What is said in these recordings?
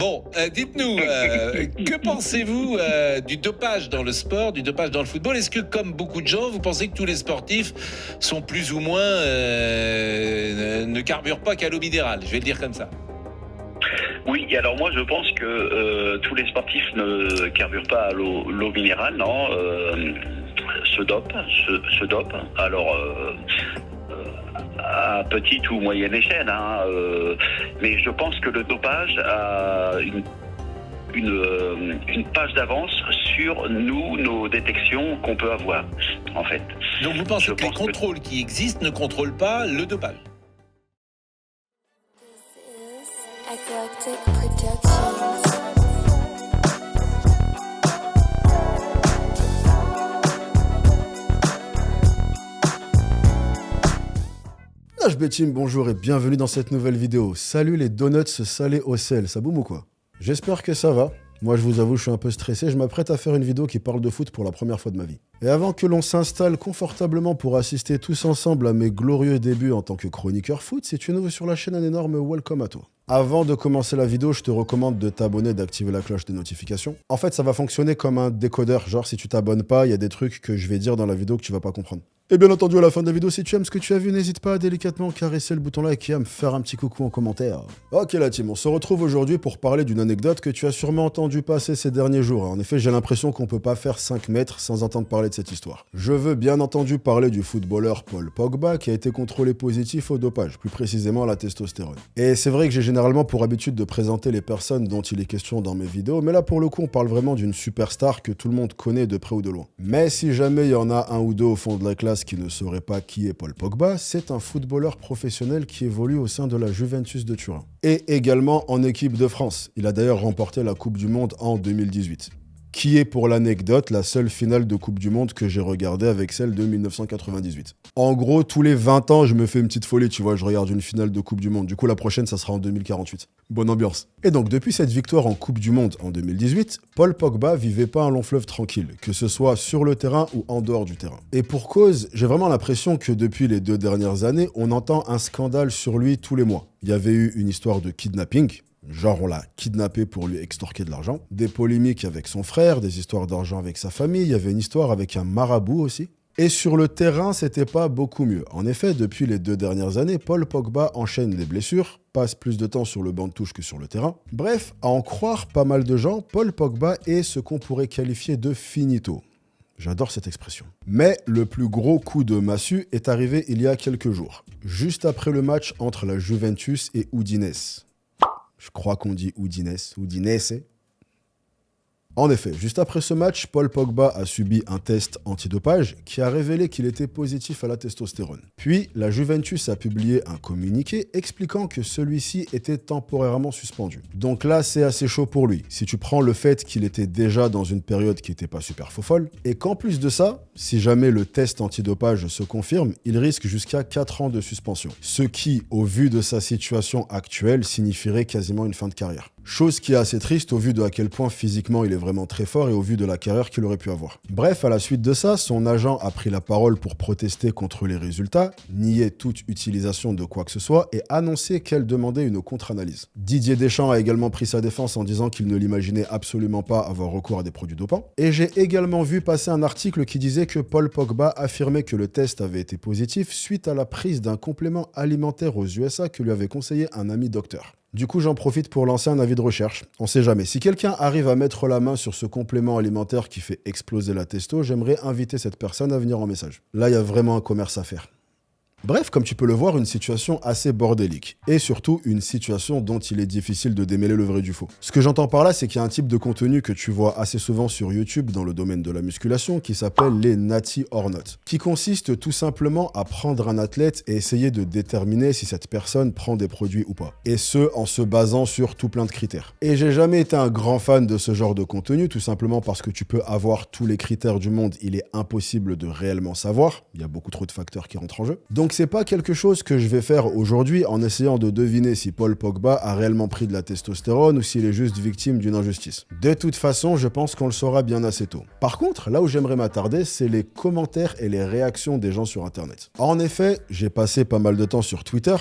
Bon, dites-nous, que pensez-vous du dopage dans le sport, du dopage dans le football? Est-ce que, comme beaucoup de gens, vous pensez que tous les sportifs sont plus ou moins ne carburent pas qu'à l'eau minérale? Je vais le dire comme ça. Oui, alors moi je pense que tous les sportifs ne carburent pas à l'eau minérale, non, se dopent. Alors à petite ou moyenne échelle, hein, mais je pense que le dopage a une page d'avance sur nos détections qu'on peut avoir, en fait. Donc vous pensez que les contrôles qui existent ne contrôlent pas le dopage? Eclectic Productions. Team, bonjour et bienvenue dans cette nouvelle vidéo. Salut les donuts salés au sel, ça boum ou quoi? J'espère que ça va. Moi je vous avoue, je suis un peu stressé, je m'apprête à faire une vidéo qui parle de foot pour la première fois de ma vie. Et avant que l'on s'installe confortablement pour assister tous ensemble à mes glorieux débuts en tant que chroniqueur foot, si tu es nouveau sur la chaîne, un énorme welcome à toi. Avant de commencer la vidéo, je te recommande de t'abonner et d'activer la cloche de notification. En fait, ça va fonctionner comme un décodeur, genre si tu t'abonnes pas, il y a des trucs que je vais dire dans la vidéo que tu vas pas comprendre. Et bien entendu, à la fin de la vidéo, si tu aimes ce que tu as vu, n'hésite pas à délicatement caresser le bouton like et à me faire un petit coucou en commentaire. Ok la team, on se retrouve aujourd'hui pour parler d'une anecdote que tu as sûrement entendu passer ces derniers jours. En effet, j'ai l'impression qu'on peut pas faire 5 mètres sans entendre parler de cette histoire. Je veux bien entendu parler du footballeur Paul Pogba qui a été contrôlé positif au dopage, plus précisément à la testostérone. Et c'est vrai que j'ai généralement pour habitude de présenter les personnes dont il est question dans mes vidéos, mais là pour le coup on parle vraiment d'une superstar que tout le monde connaît de près ou de loin. Mais si jamais il y en a un ou deux au fond de la classe qui ne sauraient pas qui est Paul Pogba, c'est un footballeur professionnel qui évolue au sein de la Juventus de Turin. Et également en équipe de France. Il a d'ailleurs remporté la Coupe du Monde en 2018. Qui est pour l'anecdote la seule finale de Coupe du Monde que j'ai regardée avec celle de 1998. En gros, tous les 20 ans, je me fais une petite folie, tu vois, je regarde une finale de Coupe du Monde. Du coup, la prochaine, ça sera en 2048. Bonne ambiance. Et donc, depuis cette victoire en Coupe du Monde en 2018, Paul Pogba vivait pas un long fleuve tranquille, que ce soit sur le terrain ou en dehors du terrain. Et pour cause, j'ai vraiment l'impression que depuis les 2 dernières années, on entend un scandale sur lui tous les mois. Il y avait eu une histoire de kidnapping. Genre on l'a kidnappé pour lui extorquer de l'argent. Des polémiques avec son frère, des histoires d'argent avec sa famille, il y avait une histoire avec un marabout aussi. Et sur le terrain, c'était pas beaucoup mieux. En effet, depuis les 2 dernières années, Paul Pogba enchaîne les blessures, passe plus de temps sur le banc de touche que sur le terrain. Bref, à en croire pas mal de gens, Paul Pogba est ce qu'on pourrait qualifier de finito. J'adore cette expression. Mais le plus gros coup de massue est arrivé il y a quelques jours, juste après le match entre la Juventus et Udinese. Je crois qu'on dit Udinese. En effet, juste après ce match, Paul Pogba a subi un test antidopage qui a révélé qu'il était positif à la testostérone. Puis, la Juventus a publié un communiqué expliquant que celui-ci était temporairement suspendu. Donc là, c'est assez chaud pour lui. Si tu prends le fait qu'il était déjà dans une période qui n'était pas super fofolle, et qu'en plus de ça, si jamais le test antidopage se confirme, il risque jusqu'à 4 ans de suspension. Ce qui, au vu de sa situation actuelle, signifierait quasiment une fin de carrière. Chose qui est assez triste au vu de à quel point physiquement il est vraiment très fort et au vu de la carrière qu'il aurait pu avoir. Bref, à la suite de ça, son agent a pris la parole pour protester contre les résultats, nier toute utilisation de quoi que ce soit et annoncer qu'elle demandait une contre-analyse. Didier Deschamps a également pris sa défense en disant qu'il ne l'imaginait absolument pas avoir recours à des produits dopants. Et j'ai également vu passer un article qui disait que Paul Pogba affirmait que le test avait été positif suite à la prise d'un complément alimentaire aux USA que lui avait conseillé un ami docteur. Du coup, j'en profite pour lancer un avis de recherche. On sait jamais. Si quelqu'un arrive à mettre la main sur ce complément alimentaire qui fait exploser la testo, j'aimerais inviter cette personne à venir en message. Là, il y a vraiment un commerce à faire. Bref, comme tu peux le voir, une situation assez bordélique. Et surtout, une situation dont il est difficile de démêler le vrai du faux. Ce que j'entends par là, c'est qu'il y a un type de contenu que tu vois assez souvent sur YouTube dans le domaine de la musculation qui s'appelle les natty or not, qui consiste tout simplement à prendre un athlète et essayer de déterminer si cette personne prend des produits ou pas. Et ce, en se basant sur tout plein de critères. Et j'ai jamais été un grand fan de ce genre de contenu, tout simplement parce que tu peux avoir tous les critères du monde, il est impossible de réellement savoir. Il y a beaucoup trop de facteurs qui rentrent en jeu. Donc c'est pas quelque chose que je vais faire aujourd'hui en essayant de deviner si Paul Pogba a réellement pris de la testostérone ou s'il est juste victime d'une injustice. De toute façon, je pense qu'on le saura bien assez tôt. Par contre, là où j'aimerais m'attarder, c'est les commentaires et les réactions des gens sur Internet. En effet, j'ai passé pas mal de temps sur Twitter,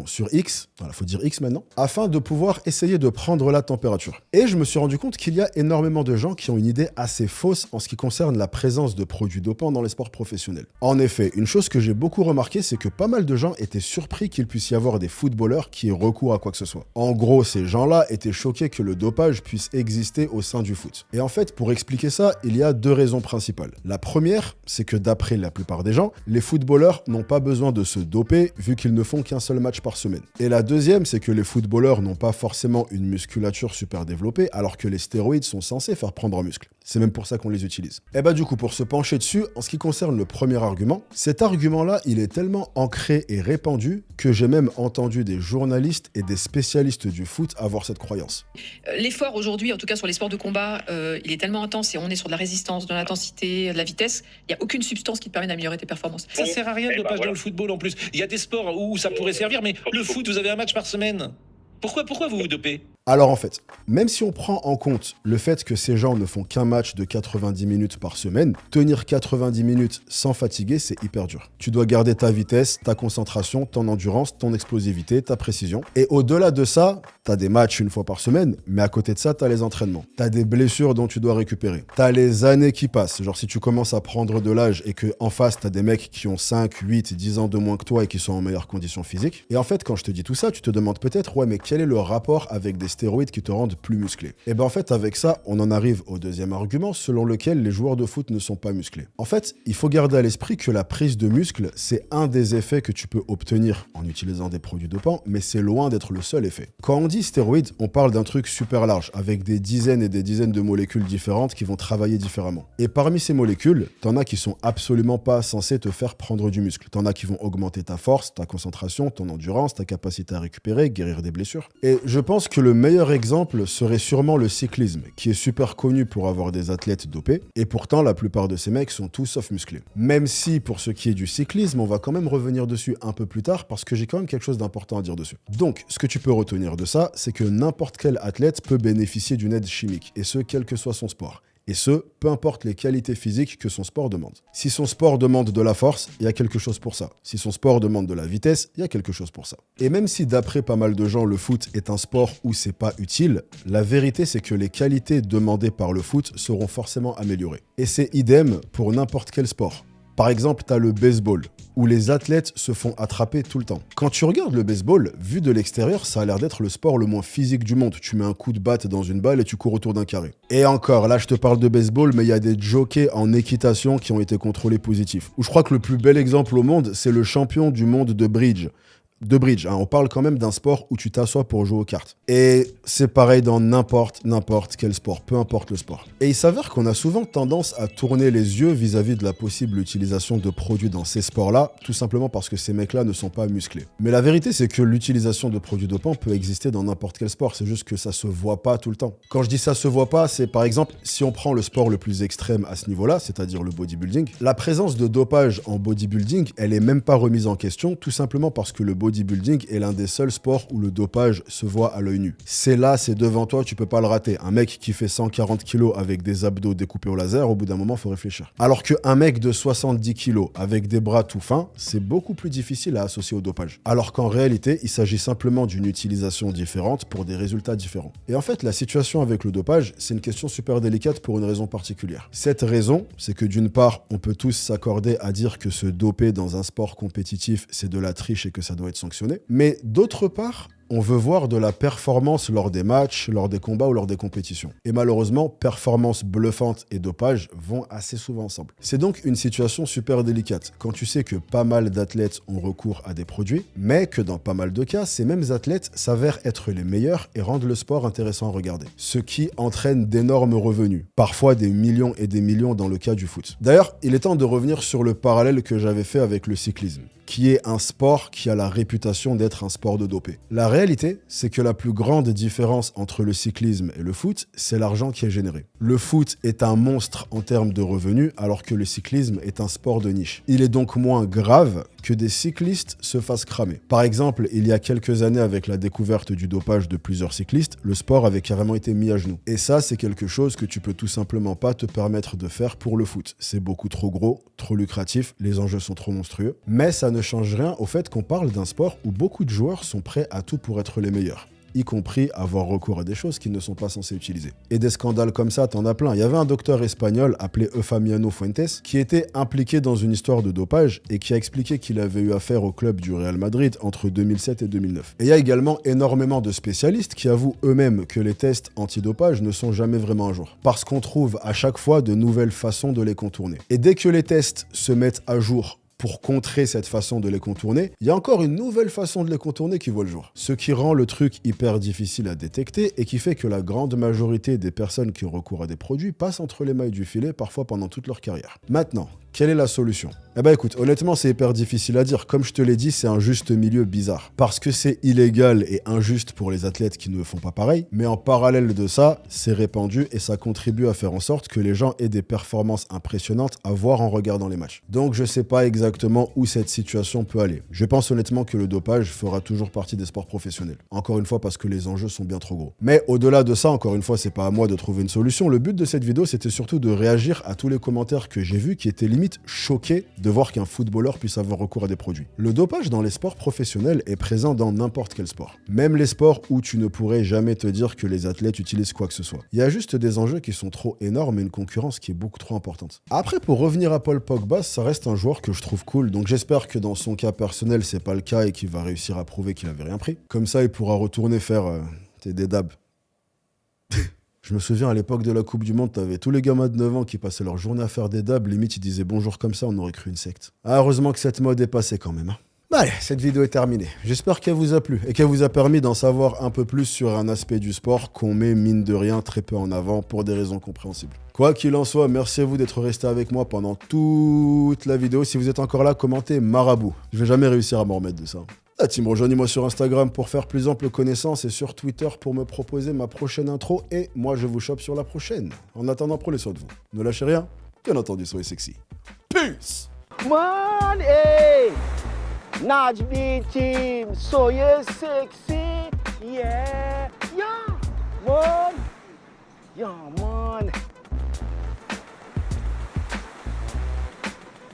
sur X, voilà, faut dire X maintenant, afin de pouvoir essayer de prendre la température. Et je me suis rendu compte qu'il y a énormément de gens qui ont une idée assez fausse en ce qui concerne la présence de produits dopants dans les sports professionnels. En effet, une chose que j'ai beaucoup remarqué, c'est que pas mal de gens étaient surpris qu'il puisse y avoir des footballeurs qui aient recours à quoi que ce soit. En gros, ces gens-là étaient choqués que le dopage puisse exister au sein du foot. Et en fait, pour expliquer ça, il y a deux raisons principales. La première, c'est que d'après la plupart des gens, les footballeurs n'ont pas besoin de se doper vu qu'ils ne font qu'un seul match par semaine. Et la deuxième, c'est que les footballeurs n'ont pas forcément une musculature super développée alors que les stéroïdes sont censés faire prendre en muscle. C'est même pour ça qu'on les utilise. Et bah du coup, pour se pencher dessus, en ce qui concerne le premier argument, cet argument-là, il est tellement ancré et répandu que j'ai même entendu des journalistes et des spécialistes du foot avoir cette croyance. L'effort aujourd'hui, en tout cas sur les sports de combat, il est tellement intense et on est sur de la résistance, de l'intensité, de la vitesse. Il n'y a aucune substance qui te permet d'améliorer tes performances. Ça sert à rien le dopage dans le football en plus. Il y a des sports où ça pourrait servir, mais le foot, vous avez un match par semaine. Pourquoi vous vous dopez ? Alors en fait, même si on prend en compte le fait que ces gens ne font qu'un match de 90 minutes par semaine, tenir 90 minutes sans fatiguer, c'est hyper dur. Tu dois garder ta vitesse, ta concentration, ton endurance, ton explosivité, ta précision. Et au-delà de ça, t'as des matchs une fois par semaine, mais à côté de ça, t'as les entraînements. T'as des blessures dont tu dois récupérer. T'as les années qui passent. Genre si tu commences à prendre de l'âge et que en face, t'as des mecs qui ont 5, 8, 10 ans de moins que toi et qui sont en meilleure condition physique. Et en fait, quand je te dis tout ça, tu te demandes peut-être, ouais, mais quel est le rapport avec des stéroïdes qui te rendent plus musclé? Et ben en fait, avec ça, on en arrive au deuxième argument selon lequel les joueurs de foot ne sont pas musclés. En fait, il faut garder à l'esprit que la prise de muscle, c'est un des effets que tu peux obtenir en utilisant des produits dopants, mais c'est loin d'être le seul effet. Quand on dit stéroïdes, on parle d'un truc super large, avec des dizaines et des dizaines de molécules différentes qui vont travailler différemment. Et parmi ces molécules, t'en as qui sont absolument pas censées te faire prendre du muscle. T'en as qui vont augmenter ta force, ta concentration, ton endurance, ta capacité à récupérer, guérir des blessures. Et je pense que le meilleur exemple serait sûrement le cyclisme, qui est super connu pour avoir des athlètes dopés, et pourtant la plupart de ces mecs sont tous sauf musclés. Même si pour ce qui est du cyclisme, on va quand même revenir dessus un peu plus tard, parce que j'ai quand même quelque chose d'important à dire dessus. Donc, ce que tu peux retenir de ça, c'est que n'importe quel athlète peut bénéficier d'une aide chimique, et ce, quel que soit son sport. Et ce, peu importe les qualités physiques que son sport demande. Si son sport demande de la force, il y a quelque chose pour ça. Si son sport demande de la vitesse, il y a quelque chose pour ça. Et même si d'après pas mal de gens, le foot est un sport où c'est pas utile, la vérité c'est que les qualités demandées par le foot seront forcément améliorées. Et c'est idem pour n'importe quel sport. Par exemple, t'as le baseball, où les athlètes se font attraper tout le temps. Quand tu regardes le baseball, vu de l'extérieur, ça a l'air d'être le sport le moins physique du monde. Tu mets un coup de batte dans une balle et tu cours autour d'un carré. Et encore, là je te parle de baseball, mais il y a des jockeys en équitation qui ont été contrôlés positifs. Ou je crois que le plus bel exemple au monde, c'est le champion du monde de bridge. On parle quand même d'un sport où tu t'assois pour jouer aux cartes. Et c'est pareil dans n'importe quel sport, peu importe le sport. Et il s'avère qu'on a souvent tendance à tourner les yeux vis-à-vis de la possible utilisation de produits dans ces sports-là, tout simplement parce que ces mecs-là ne sont pas musclés. Mais la vérité, c'est que l'utilisation de produits dopants peut exister dans n'importe quel sport, c'est juste que ça se voit pas tout le temps. Quand je dis ça se voit pas, c'est par exemple, si on prend le sport le plus extrême à ce niveau-là, c'est-à-dire le bodybuilding, la présence de dopage en bodybuilding, elle est même pas remise en question, tout simplement parce que le bodybuilding est l'un des seuls sports où le dopage se voit à l'œil nu. C'est là, c'est devant toi, tu peux pas le rater. Un mec qui fait 140 kilos avec des abdos découpés au laser, au bout d'un moment, faut réfléchir. Alors qu'un mec de 70 kilos avec des bras tout fins, c'est beaucoup plus difficile à associer au dopage. Alors qu'en réalité, il s'agit simplement d'une utilisation différente pour des résultats différents. Et en fait, la situation avec le dopage, c'est une question super délicate pour une raison particulière. Cette raison, c'est que d'une part, on peut tous s'accorder à dire que se doper dans un sport compétitif, c'est de la triche et que ça doit être sanctionné. Mais d'autre part, on veut voir de la performance lors des matchs, lors des combats ou lors des compétitions. Et malheureusement, performance bluffante et dopage vont assez souvent ensemble. C'est donc une situation super délicate quand tu sais que pas mal d'athlètes ont recours à des produits, mais que dans pas mal de cas, ces mêmes athlètes s'avèrent être les meilleurs et rendent le sport intéressant à regarder. Ce qui entraîne d'énormes revenus, parfois des millions et des millions dans le cas du foot. D'ailleurs, il est temps de revenir sur le parallèle que j'avais fait avec le cyclisme, qui est un sport qui a la réputation d'être un sport de dopé. La réalité, c'est que la plus grande différence entre le cyclisme et le foot, c'est l'argent qui est généré. Le foot est un monstre en termes de revenus, alors que le cyclisme est un sport de niche. Il est donc moins grave que des cyclistes se fassent cramer. Par exemple, il y a quelques années, avec la découverte du dopage de plusieurs cyclistes, le sport avait carrément été mis à genoux. Et ça, c'est quelque chose que tu peux tout simplement pas te permettre de faire pour le foot. C'est beaucoup trop gros, trop lucratif, les enjeux sont trop monstrueux. Mais ça ne change rien au fait qu'on parle d'un sport où beaucoup de joueurs sont prêts à tout pour être les meilleurs, y compris avoir recours à des choses qu'ils ne sont pas censés utiliser. Et des scandales comme ça, t'en as plein. Il y avait un docteur espagnol appelé Eufemiano Fuentes qui était impliqué dans une histoire de dopage et qui a expliqué qu'il avait eu affaire au club du Real Madrid entre 2007 et 2009. Et il y a également énormément de spécialistes qui avouent eux-mêmes que les tests antidopage ne sont jamais vraiment à jour, parce qu'on trouve à chaque fois de nouvelles façons de les contourner. Et dès que les tests se mettent à jour pour contrer cette façon de les contourner, il y a encore une nouvelle façon de les contourner qui voit le jour. Ce qui rend le truc hyper difficile à détecter et qui fait que la grande majorité des personnes qui ont recours à des produits passent entre les mailles du filet, parfois pendant toute leur carrière. Maintenant, quelle est la solution? Eh ben écoute, honnêtement, c'est hyper difficile à dire. Comme je te l'ai dit, c'est un juste milieu bizarre. Parce que c'est illégal et injuste pour les athlètes qui ne font pas pareil, mais en parallèle de ça, c'est répandu et ça contribue à faire en sorte que les gens aient des performances impressionnantes à voir en regardant les matchs. Donc je sais pas exactement où cette situation peut aller. Je pense honnêtement que le dopage fera toujours partie des sports professionnels. Encore une fois, parce que les enjeux sont bien trop gros. Mais au-delà de ça, encore une fois, c'est pas à moi de trouver une solution. Le but de cette vidéo, c'était surtout de réagir à tous les commentaires que j'ai vus qui étaient limite choqués de voir qu'un footballeur puisse avoir recours à des produits. Le dopage dans les sports professionnels est présent dans n'importe quel sport. Même les sports où tu ne pourrais jamais te dire que les athlètes utilisent quoi que ce soit. Il y a juste des enjeux qui sont trop énormes et une concurrence qui est beaucoup trop importante. Après, pour revenir à Paul Pogba, ça reste un joueur que je trouve cool, donc j'espère que dans son cas personnel, c'est pas le cas et qu'il va réussir à prouver qu'il avait rien pris. Comme ça, il pourra retourner faire des dabs. Je me souviens, à l'époque de la Coupe du Monde, t'avais tous les gamins de 9 ans qui passaient leur journée à faire des dabs, limite ils disaient bonjour comme ça, on aurait cru une secte. Ah, heureusement que cette mode est passée quand même. Allez, cette vidéo est terminée. J'espère qu'elle vous a plu et qu'elle vous a permis d'en savoir un peu plus sur un aspect du sport qu'on met mine de rien très peu en avant pour des raisons compréhensibles. Quoi qu'il en soit, merci à vous d'être resté avec moi pendant toute la vidéo. Si vous êtes encore là, commentez marabout. Je vais jamais réussir à m'en remettre de ça. La team, rejoignez-moi sur Instagram pour faire plus ample connaissance et sur Twitter pour me proposer ma prochaine intro et moi je vous chope sur la prochaine. En attendant, prenez soin de vous. Ne lâchez rien, bien entendu, soyez sexy. Peace! Man, hey! Najmi team, soyez sexy, yeah, yeah, man, yeah, man.